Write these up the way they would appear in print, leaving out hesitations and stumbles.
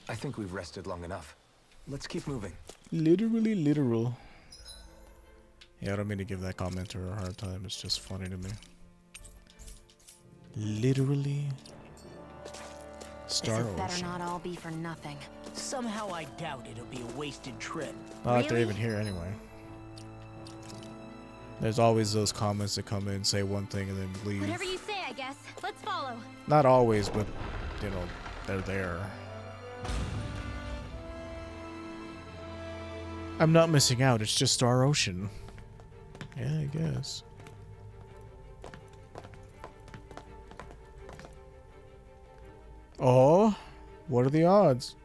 I think we've rested long enough. Let's keep moving. Literally literal. Yeah, I don't mean to give that commenter a hard time. It's just funny to me. Literally. Star This better Ocean. not all be for nothing. Somehow I doubt it'll be a wasted trip. Not like they're Really? even here anyway. There's always those comments that come in, say one thing, and then leave. Whatever you say, I guess. Let's follow. Not always, but, you know, they're there. I'm not missing out. It's just Star Ocean. Yeah, I guess. Oh, what are the odds?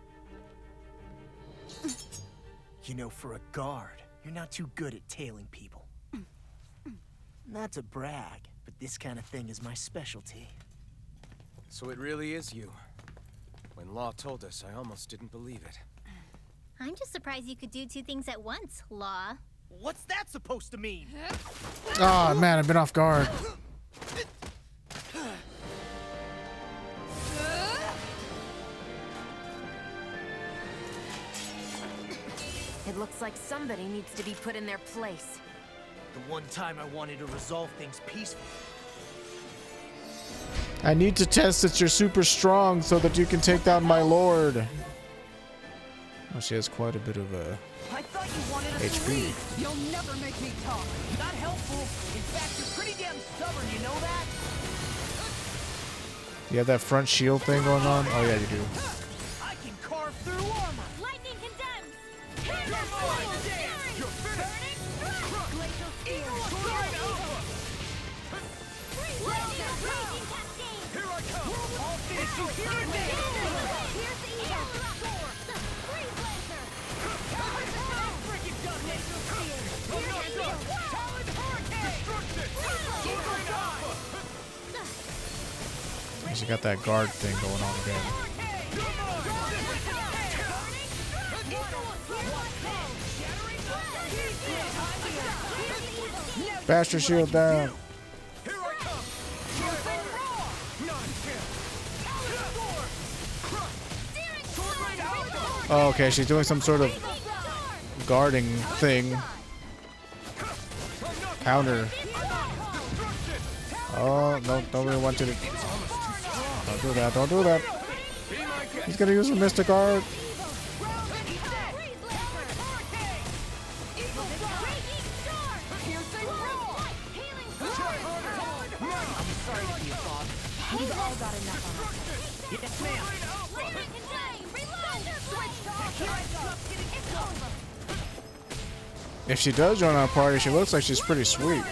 You know, for a guard, you're not too good at tailing people. Not to brag, but this kind of thing is my specialty. So it really is you. When Law told us, I almost didn't believe it. I'm just surprised you could do two things at once, Law. What's that supposed to mean? Oh man, I've been off guard. It looks like somebody needs to be put in their place. The one time I wanted to resolve things peacefully. I need to test that you're super strong so that you can take down my lord. Oh, she has quite a bit of I thought you wanted us to HP. leave. You'll never make me talk. Not helpful. In fact, you're pretty damn stubborn, you know that? You have that front shield thing going on? Oh yeah, you do. I can carve through armor. Lightning condemns! You're finished. Glacial spear! Lightning raging cascade! Here I come. I'll finish you here and now. Here's the eagle! Freeze lancer! Freaking done, Glacial spear. I'm not done. Talon hurricane. Destruction. She got that guard thing going on again. Bash your shield down. Oh, okay, she's doing some sort of guarding thing. Counter. Oh, no, don't really want you to. Don't do that, don't do that. He's gonna use a Mystic Guard. We've all got enough on us. Yes, ma'am. If she does join our party, she looks like she's pretty sweet.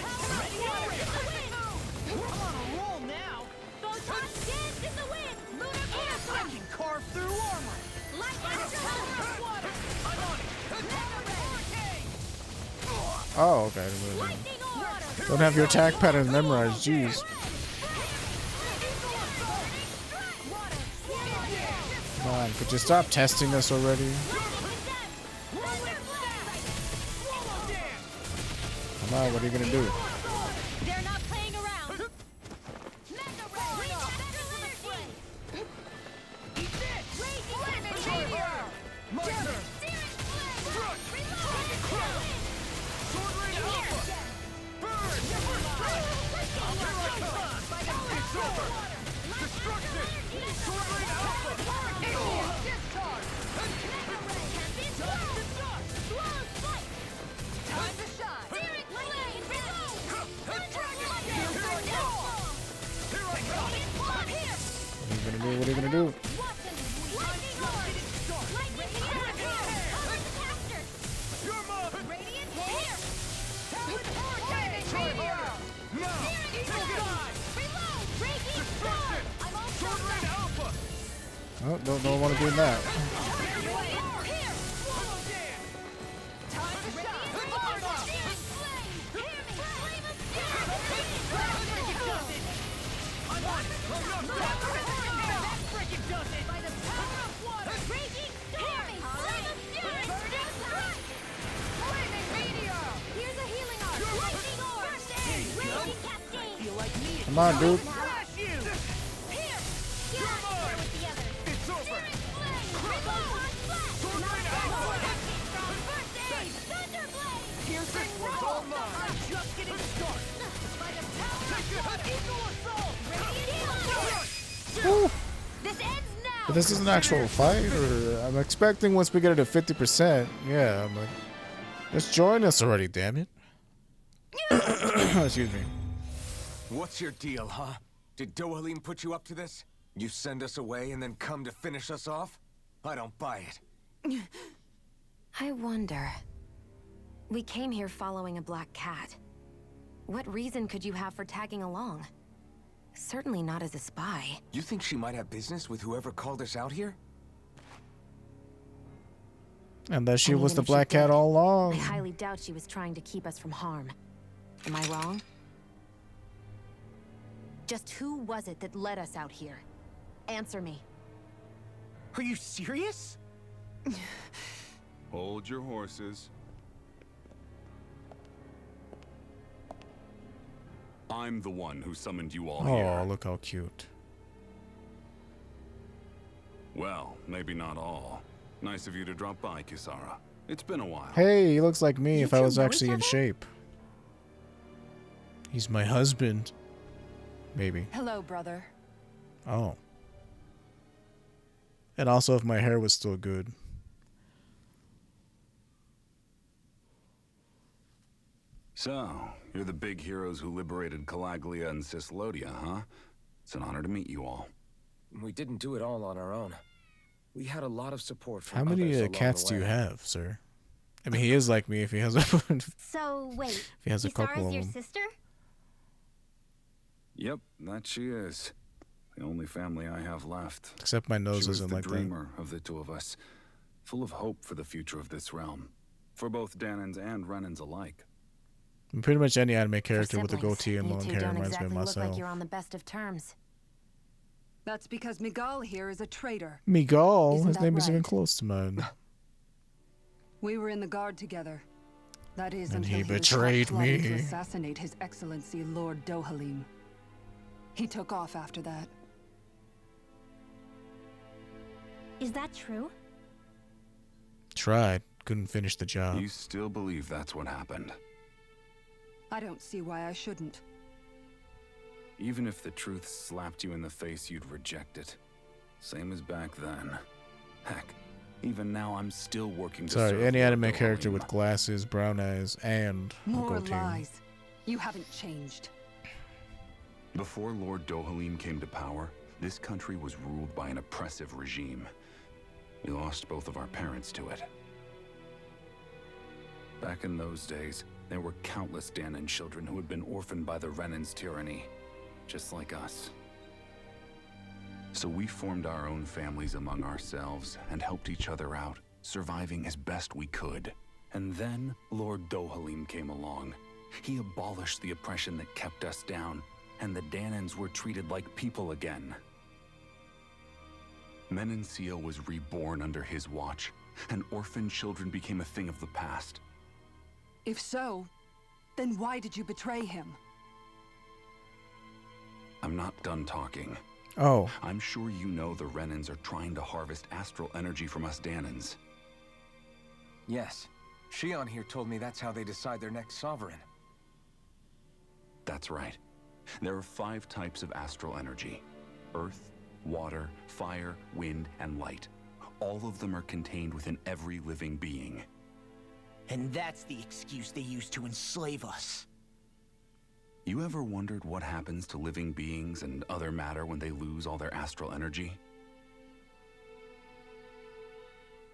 Oh, okay. Don't have your attack patterns memorized, jeez. Come on, could you stop testing this already? Come on, what are you gonna do? They're not playing around. What are you gonna do? Oh, don't want to do that. Come on, dude. Woo. This ends now. But this is an actual fight, or I'm expecting once we get it at 50%. Yeah, I'm like, let's join us already, damn it. Excuse me. What's your deal, huh? Did Dohalim put you up to this? You send us away and then come to finish us off? I don't buy it. I wonder. We came here following a black cat. What reason could you have for tagging along? Certainly not as a spy. You think she might have business with whoever called us out here? And that she And was even the if she black cat did, all along. I highly doubt she was trying to keep us from harm. Am I wrong? Just who was it that led us out here? Answer me. Are you serious? Hold your horses. I'm the one who summoned you all Oh, here. look how cute. Well, maybe not all. Nice of you to drop by, Kisara. It's been a while. Hey, he looks like me You if I two was know actually each in other? shape. He's my husband. Maybe. Hello, brother. Oh. And also if my hair was still good. So, you're the big heroes who liberated Calaglia and Cislodia, huh? It's an honor to meet you all. We didn't do it all on our own. We had a lot of support from How many others along cats the do you way. have, sir? I mean, he is like me if he has a if So, wait. he has a couple Kisara's of your them. sister? Yep, that she is. The only family I have left. Except my nose She was isn't the like that. dreamer of the two of us, full of hope for the future of this realm, for both Danans and Renans alike. And pretty much any anime For character with a siblings, goatee and you long two hair don't reminds me exactly of look myself. like you're on the best of terms. That's because Miguel here is a traitor. Miguel, Isn't his that name is even right? close to mine. We were in the guard together. That is And until he was caught betrayed plotting me. to assassinate His Excellency Lord Dohalim. He took off after that. Is that true? Tried, couldn't finish the job. You still believe that's what happened? I don't see why I shouldn't. Even if the truth slapped you in the face, you'd reject it. Same as back then. Heck, even now I'm still working to serve Sorry, any Lord anime character Dohalim. with glasses, brown eyes, and a More goatee. lies. You haven't changed. Before Lord Dohalim came to power, this country was ruled by an oppressive regime. We lost both of our parents to it. Back in those days, there were countless Danan children who had been orphaned by the Renan's tyranny, just like us. So we formed our own families among ourselves and helped each other out, surviving as best we could. And then Lord Dohalim came along. He abolished the oppression that kept us down, and the Danans were treated like people again. Menencia was reborn under his watch, and orphan children became a thing of the past. If so, then why did you betray him? I'm not done talking. Oh, I'm sure you know the Renans are trying to harvest astral energy from us Danans. Yes. Shion here told me that's how they decide their next sovereign. That's right. There are 5 types of astral energy: earth, water, fire, wind, and light. All of them are contained within every living being. And that's the excuse they use to enslave us. You ever wondered what happens to living beings and other matter when they lose all their astral energy?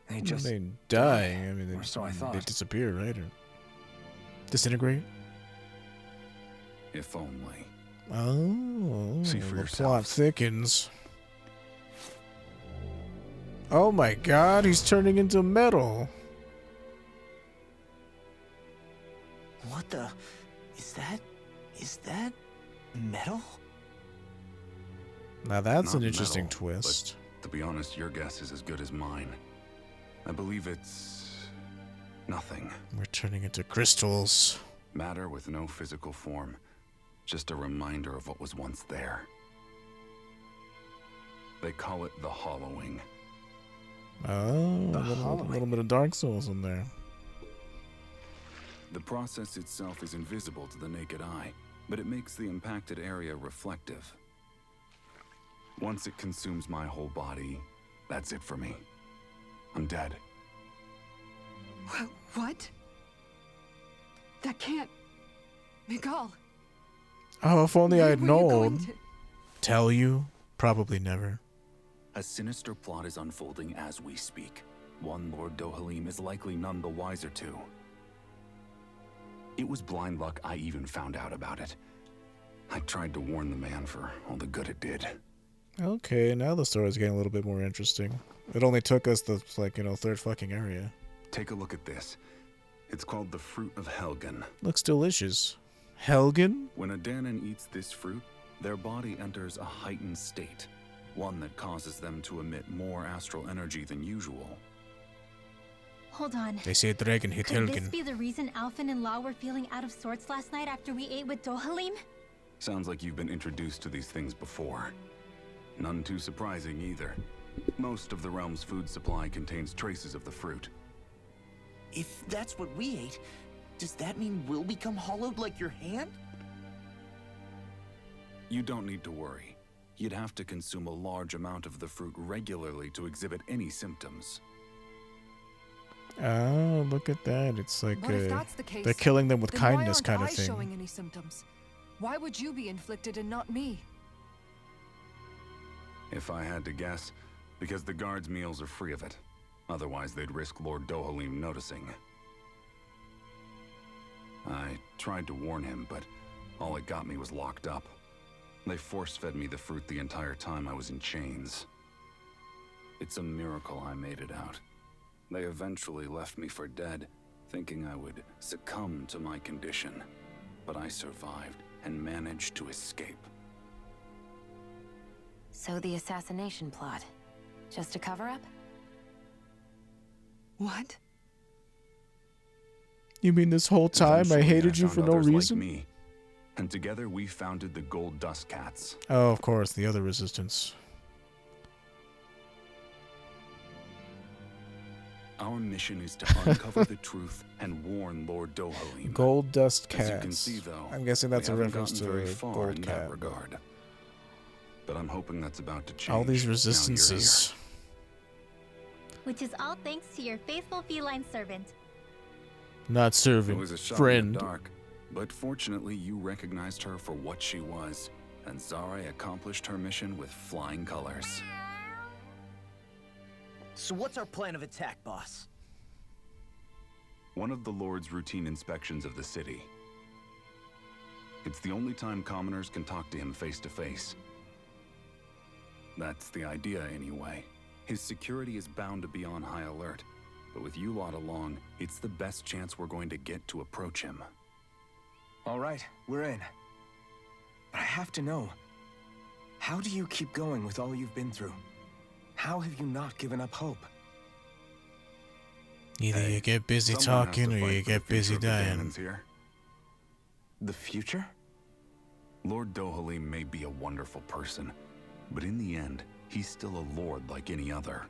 They just they die. I mean, or so I they thought. disappear, right? Or disintegrate? If only. Oh, See for the yourself. plot thickens. Oh my god, he's turning into metal. What the? Is that metal? Now that's Not an interesting metal, twist. To be honest, your guess is as good as mine. I believe it's nothing. We're turning into crystals. Matter with no physical form. Just a reminder of what was once there. They call it the hollowing. Oh, a little bit of Dark Souls in there. The process itself is invisible to the naked eye, but it makes the impacted area reflective. Once it consumes my whole body, that's it for me. I'm dead. What? That can't... Miguel. Oh, if only I had Were you going known. to- Tell you? Probably never. A sinister plot is unfolding as we speak. One Lord Dohalim is likely none the wiser to. It was blind luck I even found out about it. I tried to warn the man for all the good it did. Okay, now the story's getting a little bit more interesting. It only took us the, like, third fucking area. Take a look at this. It's called the Fruit of Helgen. Looks delicious. Helgen? When a Danon eats this fruit, their body enters a heightened state, one that causes them to emit more astral energy than usual. Hold on. They say a dragon hit Could this Helgen. be the reason Alphen and Law were feeling out of sorts last night after we ate with Dohalim? Sounds like you've been introduced to these things before. None too surprising either. Most of the realm's food supply contains traces of the fruit. If that's what we ate, does that mean we'll become hollowed like your hand? You don't need to worry. You'd have to consume a large amount of the fruit regularly to exhibit any symptoms. Oh, look at that. It's like But if that's the case, they're killing them with then kindness why kind aren't of I thing. showing any symptoms? Why would you be inflicted and not me? If I had to guess, because the guards' meals are free of it. Otherwise, they'd risk Lord Dohalim noticing. I tried to warn him, but all it got me was locked up. They force-fed me the fruit the entire time I was in chains. It's a miracle I made it out. They eventually left me for dead, thinking I would succumb to my condition. But I survived and managed to escape. So the assassination plot. Just a cover-up? What? You mean this whole time I Eventually, hated you found for no others like reason? me, and together we founded the Gold Dust Cats. Oh, of course, the other resistance. Our mission is to uncover the truth and warn Lord Dohalim. Gold Dust Cats. As you can see, though, I'm guessing that's we a haven't reference to gotten very far Gold in Cat. that regard. But I'm hoping that's about to change. All these now you're resistances. Which is all thanks to your faithful feline servant. Not here. It serving. was a shot Friend. in the dark, but fortunately you recognized her for what she was, and Zare accomplished her mission with flying colors. So what's our plan of attack, boss? One of the Lord's routine inspections of the city. It's the only time commoners can talk to him face to face. That's the idea, anyway. His security is bound to be on high alert, but with you lot along, it's the best chance we're going to get to approach him. All right, we're in. But I have to know, how do you keep going with all you've been through? How have you not given up hope? Either Hey, you get busy someone has to talking or fight you for the get busy future of the dying. Danons here. The future? Lord Dohalim may be a wonderful person, but in the end, he's still a lord like any other.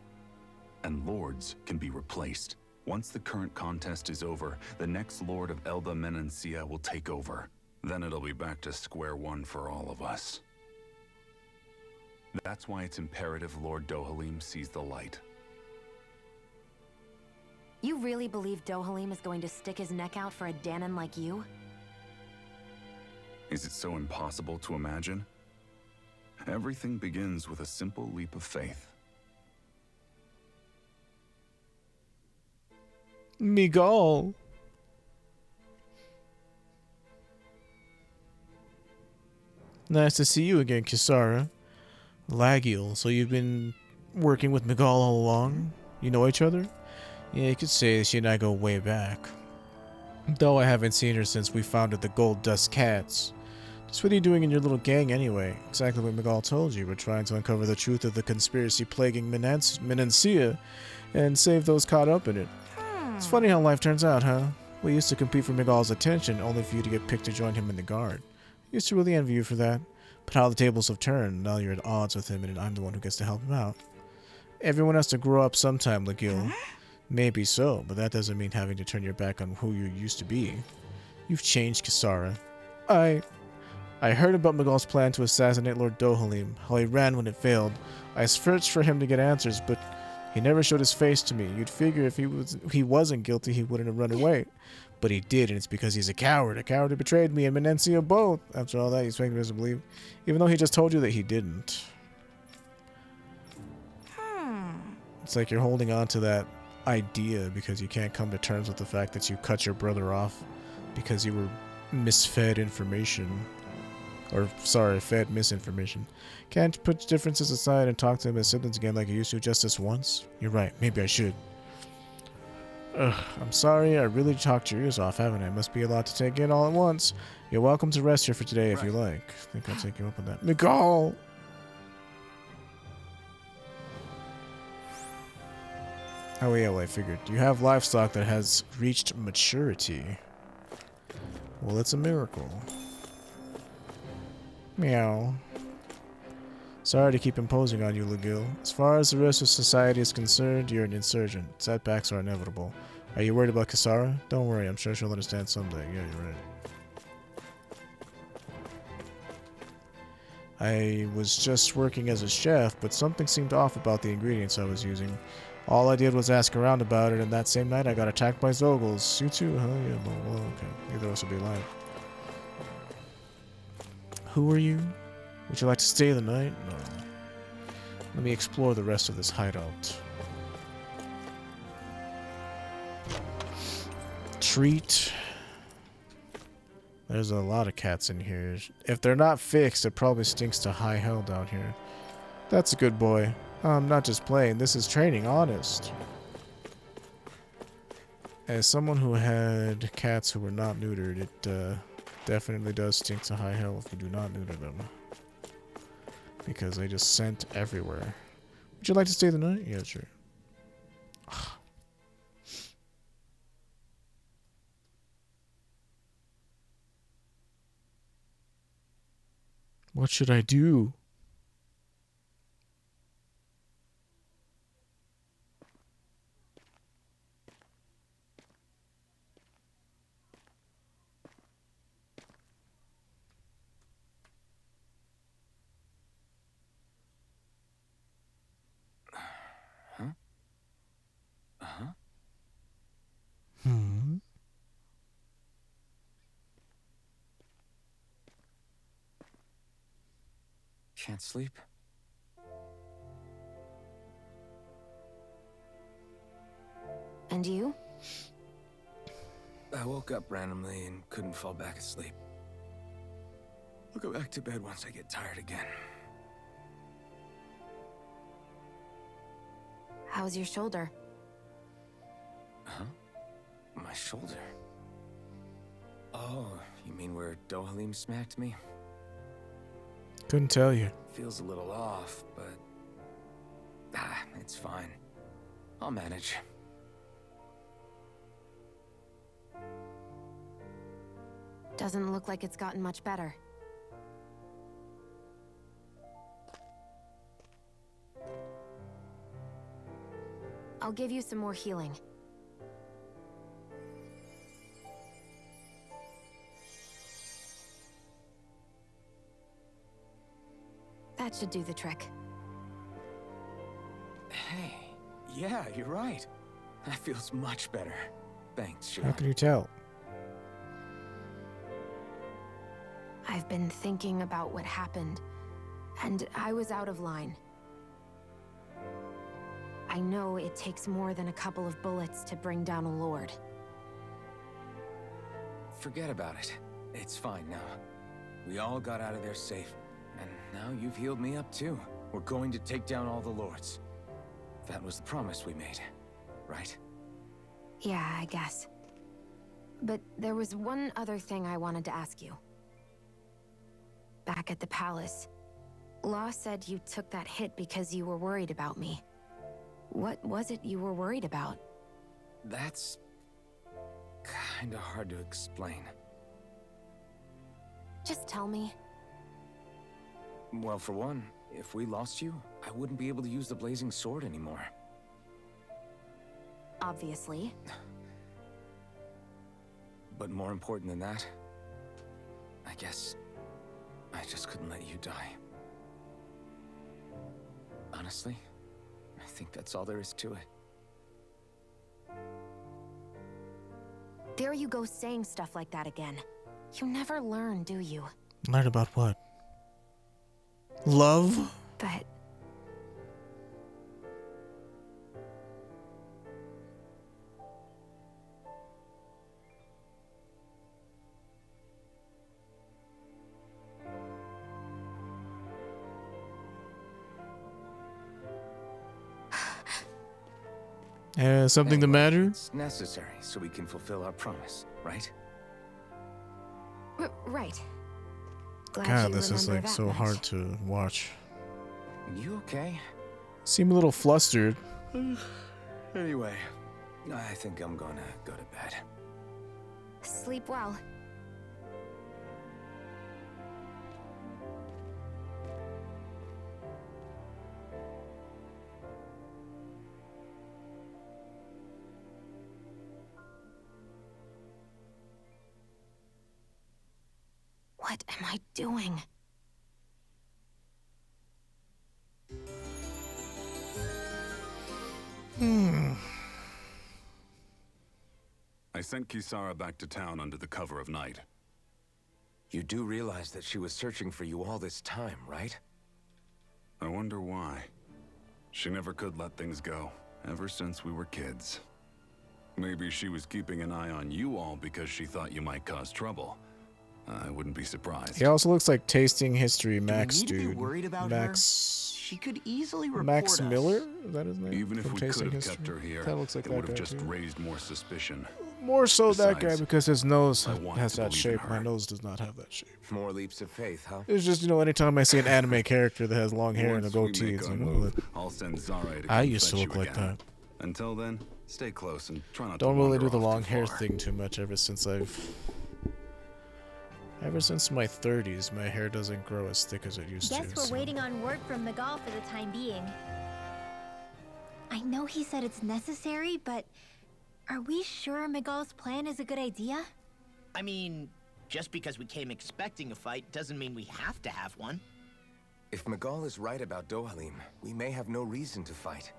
And lords can be replaced. Once the current contest is over, the next lord of Elba Menancia will take over. Then it'll be back to square one for all of us. That's why it's imperative Lord Dohalim sees the light. You really believe Dohalim is going to stick his neck out for a Danon like you? Is it so impossible to imagine? Everything begins with a simple leap of faith. Miguel. Nice to see you again, Kisara. Lagiel, so you've been working with Miguel all along? You know each other? Yeah, you could say she and I go way back. Though I haven't seen her since we founded the Gold Dust Cats. Just what are you doing in your little gang anyway? Exactly what Miguel told you. We're trying to uncover the truth of the conspiracy plaguing Menancia and save those caught up in it. It's funny how life turns out, huh? We used to compete for Miguel's attention, only for you to get picked to join him in the guard. I used to really envy you for that. But how the tables have turned, now you're at odds with him and I'm the one who gets to help him out. Everyone has to grow up sometime, Legil. Maybe so, but that doesn't mean having to turn your back on who you used to be. You've changed, Kisara. I heard about Miguel's plan to assassinate Lord Dohalim, how he ran when it failed. I searched for him to get answers, but he never showed his face to me. You'd figure if he wasn't guilty, he wouldn't have run away. But he did, and it's because he's a coward who betrayed me and Menencia both. After all that, you expect me to believe, even though he just told you that he didn't. It's like you're holding on to that idea because you can't come to terms with the fact that you cut your brother off because you were misfed information. Or, sorry, fed misinformation. Can't put differences aside and talk to him as siblings again like you used to just this once? You're right, maybe I should. Ugh, I'm sorry, I really talked your ears off, haven't I? Must be a lot to take in all at once. You're welcome to rest here for today if you like. I think I'll take you up on that. Miguel! Oh yeah, well I figured. You have livestock that has reached maturity. Well, it's a miracle. Meow. Sorry to keep imposing on you, Legil. As far as the rest of society is concerned, you're an insurgent. Setbacks are inevitable. Are you worried about Kisara? Don't worry, I'm sure she'll understand someday. Yeah, you're right. I was just working as a chef, but something seemed off about the ingredients I was using. All I did was ask around about it, and that same night I got attacked by Zogles. You too, huh? Yeah, well, okay. Neither of us will be alive. Who are you? Would you like to stay the night? No. Let me explore the rest of this hideout. Treat. There's a lot of cats in here. If they're not fixed, it probably stinks to high hell down here. That's a good boy. I'm not just playing. This is training, honest. As someone who had cats who were not neutered, it definitely does stink to high hell if you do not neuter them. Because they just scent everywhere. Would you like to stay the night? Yeah, sure. What should I do? Can't sleep? And you? I woke up randomly and couldn't fall back asleep. I'll go back to bed once I get tired again. How's your shoulder? Huh? My shoulder? Oh, you mean where Dohalim smacked me? Couldn't tell you. Feels a little off, but... it's fine. I'll manage. Doesn't look like it's gotten much better. I'll give you some more healing. That should do the trick. Hey, yeah, you're right. That feels much better. Thanks, Shira. How can you tell? I've been thinking about what happened, and I was out of line. I know it takes more than a couple of bullets to bring down a lord. Forget about it. It's fine now. We all got out of there safe, and now you've healed me up too. We're going to take down all the lords. That was the promise we made, right? Yeah, I guess. But there was one other thing I wanted to ask you. Back at the palace, Law said you took that hit because you were worried about me. What was it you were worried about? That's... kinda hard to explain. Just tell me. Well, for one, If we lost you, I wouldn't be able to use the blazing sword anymore. Obviously. But more important than that, I guess I just couldn't let you die. Honestly, I think that's all there is to it. There you go saying stuff like that again. You never learn, do you? Learn about what? Love? But... Something the Anyway, matter? It's necessary so we can fulfill our promise, right? right. Glad God, you this is remember like that so much. hard to watch. You okay? Seem a little flustered. Anyway, I think I'm gonna go to bed. Sleep well. What am I doing? I sent Kisara back to town under the cover of night. You do realize that she was searching for you all this time, right? I wonder why. She never could let things go, ever since we were kids. Maybe she was keeping an eye on you all because she thought you might cause trouble. I wouldn't be surprised. He also looks like Tasting History Max, Do we need to dude. be worried about Max. her? She could easily report Max us. Miller? Is that his name? Even if From we Tasting could have History? kept her here, That looks like it that would have guy, just too. raised more suspicion. More so that guy Besides, because his nose I want has to that believe in shape. her. My nose does not have that shape. More leaps of faith, huh? It's just, anytime I see an anime character that has long hair and a Once we goatee, make it's our like, move, oh, I'll send Zara to I come used to fetch look you like again. that. Until then, stay close and try not Don't to really wander do the off long too hair far. thing too much ever since my 30s, my hair doesn't grow as thick as it used Guess to. we're so- waiting on word from Miguel for the time being. I know he said it's necessary, but are we sure Miguel's plan is a good idea? I mean, just because we came expecting a fight doesn't mean we have to have one. If Miguel is right about Dohalim, we may have no reason to fight.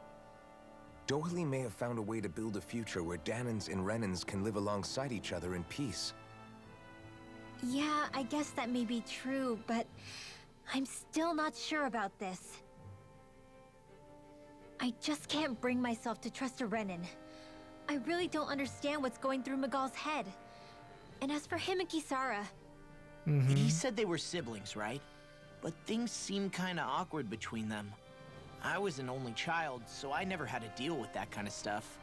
Dohalim may have found a way to build a future where Danans and Renans can live alongside each other in peace. Yeah, I guess that may be true, but I'm still not sure about this. I just can't bring myself to trust a Renan. I really don't understand what's going through Miguel's head. And as for him and Kisara, He said they were siblings, right? But things seemed kinda awkward between them. I was an only child, so I never had to deal with that kind of stuff.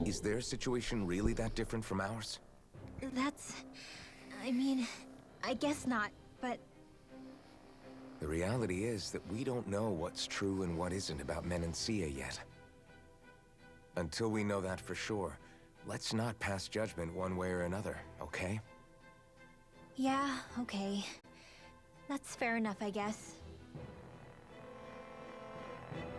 Is their situation really that different from ours? I mean, I guess not, but The reality is that we don't know what's true and what isn't about Menancia yet. Until we know that for sure, let's not pass judgment one way or another, okay? yeah, okay. That's fair enough, I guess.